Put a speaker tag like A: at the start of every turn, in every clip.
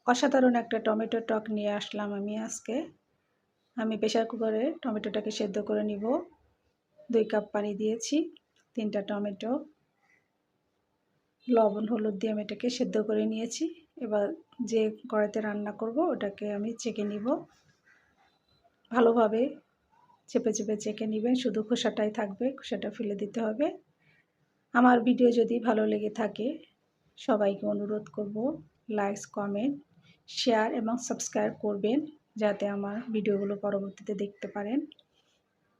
A: অসাধারণ একটা টমেটো টক নিয়ে আসলাম আমি আজকে। আমি প্রেসার কুকারে টমেটোটাকে সেদ্ধ করে নিব। 2 কাপ পানি দিয়েছি, 3টা টমেটো, লবণ হলুদ দিয়ে আমি এটাকে সেদ্ধ করে নিয়েছি। এবার যে কড়াইতে রান্না করব ওটাকে আমি ছেঁকে নিব। ভালোভাবে চেপে চেপে ছেঁকে নেবেন, শুধু খোসাটাই থাকবে, খোসাটা ফেলে দিতে হবে। আমার ভিডিও যদি ভালো লেগে থাকে সবাইকে অনুরোধ করব লাইক, কমেন্ট, শেয়ার এবং সাবস্ক্রাইব করবেন, যাতে আমার ভিডিওগুলো পরবর্তীতে দেখতে পারেন।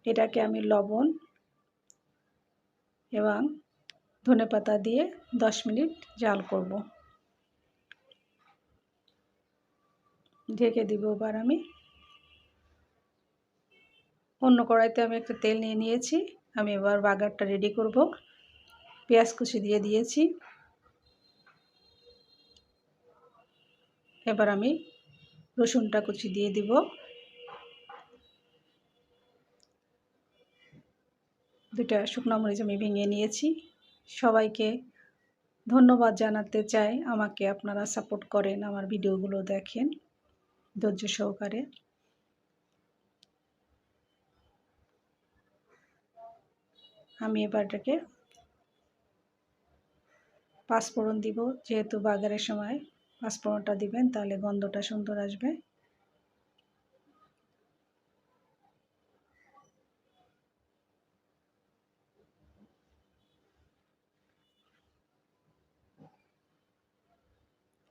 A: এটাকে আমি লবণ এবং ধনেপাতা দিয়ে 10 মিনিট জাল করব। ঢেকে দিব। এবার আমি অন্য কড়াইতে আমি একটা তেল নিয়ে নিয়েছি। আমি এবার বাগারটা রেডি করব। পেঁয়াজ কুচি দিয়ে দিয়েছি। এবার আমি রসুনটা কুচি দিয়ে দিব। দুটা শুকনো মরিচ আমি ভেঙে নিয়েছি। সবাইকে ধন্যবাদ জানাতে চাই, আমাকে আপনারা সাপোর্ট করেন, আমার ভিডিওগুলো দেখেন ধৈর্য সহকারে। আমি এবার এটাকে পাঁচফোড়ন দিব, যেহেতু বাগারের সময় পাঁচফোড়নটা দিবেন তাহলে গন্ধটা সুন্দর আসবে।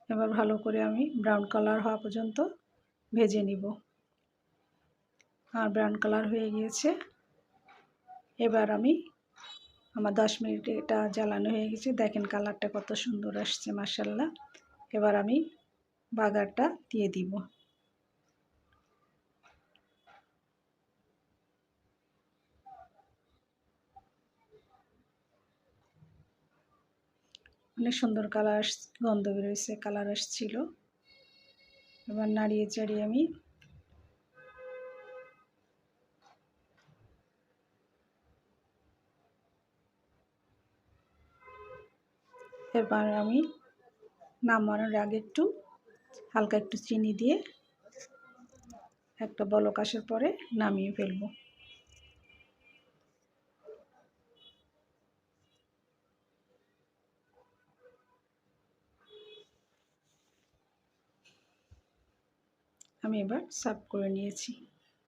A: এবার ভালো করে আমি ব্রাউন কালার হওয়া পর্যন্ত ভেজে নিব। আর ব্রাউন কালার হয়ে গিয়েছে। এবার আমি আমার 10 মিনিট এটা জ্বালানো হয়ে গেছে, দেখেন কালারটা কত সুন্দর আসছে মাশাআল্লাহ। এবার আমি বাগারটা দিয়ে দিব। অনেক সুন্দর কালার, গন্ধ বেরোয়েছে, কালার আসছিল। এবার নাড়িয়ে চাড়িয়ে আমি এবার আমি নামানোর আগে একটু হালকা একটু চিনি দিয়ে একটা বলক আসার পরে নামিয়ে ফেলবো। আমি এবার সার্ভ করে নিয়েছি।